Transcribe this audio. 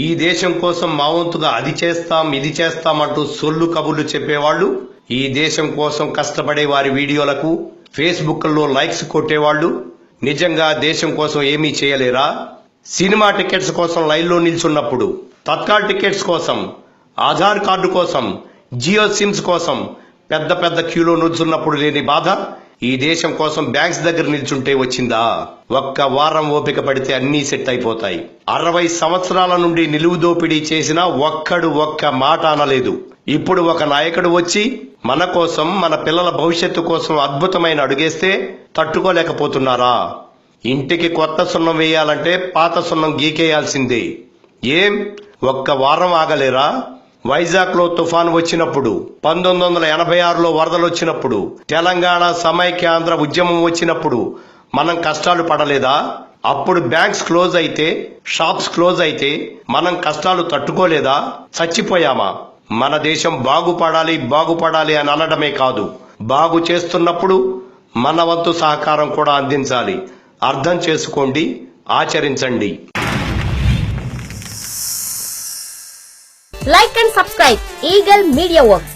ఈ దేశం కోసం మా వంతుగా అది చేస్తాం ఇది చేస్తామంటూ సొల్లు కబుర్లు చెప్పేవాళ్లు, ఈ దేశం కోసం కష్టపడే వారి వీడియోలకు ఫేస్బుక్లో లైక్స్ కొట్టేవాళ్లు నిజంగా దేశం కోసం ఏమీ చేయలేరా? సినిమా టికెట్స్ కోసం లైన్లో నిల్చున్నప్పుడు, తత్కాల్ టికెట్స్ కోసం, ఆధార్ కార్డు కోసం, జియో సిమ్స్ కోసం పెద్ద పెద్ద క్యూలో నిల్చున్నప్పుడు లేని బాధ ఈ దేశం కోసం బ్యాంక్స్ దగ్గర నిల్చుంటే వచ్చిందా? ఒక్క వారం ఓపిక పడితే అన్నీ సెట్ అయిపోతాయి. 60 సంవత్సరాల నుండి నిలువు దోపిడీ చేసినా ఒక్కడు ఒక్క మాట అనలేదు. ఇప్పుడు ఒక నాయకుడు వచ్చి మన కోసం, మన పిల్లల భవిష్యత్తు కోసం అద్భుతమైన అడుగేస్తే తట్టుకోలేకపోతున్నారా? ఇంటికి కొత్త సున్నం వేయాలంటే పాత సున్నం గీకేయాల్సిందే. ఏం ఒక్క వారం ఆగలేరా? వైజాగ్ లో తుఫాను వచ్చినప్పుడు, 1986లో వరదలు వచ్చినప్పుడు, తెలంగాణ సమైక్యాంధ్ర ఉద్యమం వచ్చినప్పుడు మనం కష్టాలు పడలేదా? అప్పుడు బ్యాంక్స్ క్లోజ్ అయితే, షాప్స్ క్లోజ్ అయితే మనం కష్టాలు తట్టుకోలేదా? చచ్చిపోయామా? మన దేశం బాగుపడాలి బాగుపడాలి అని అనడమే కాదు, బాగు చేస్తున్నప్పుడు మన వంతు సహకారం కూడా అందించాలి. అర్థం చేసుకోండి, ఆచరించండి. Like and subscribe Eagle Media Works.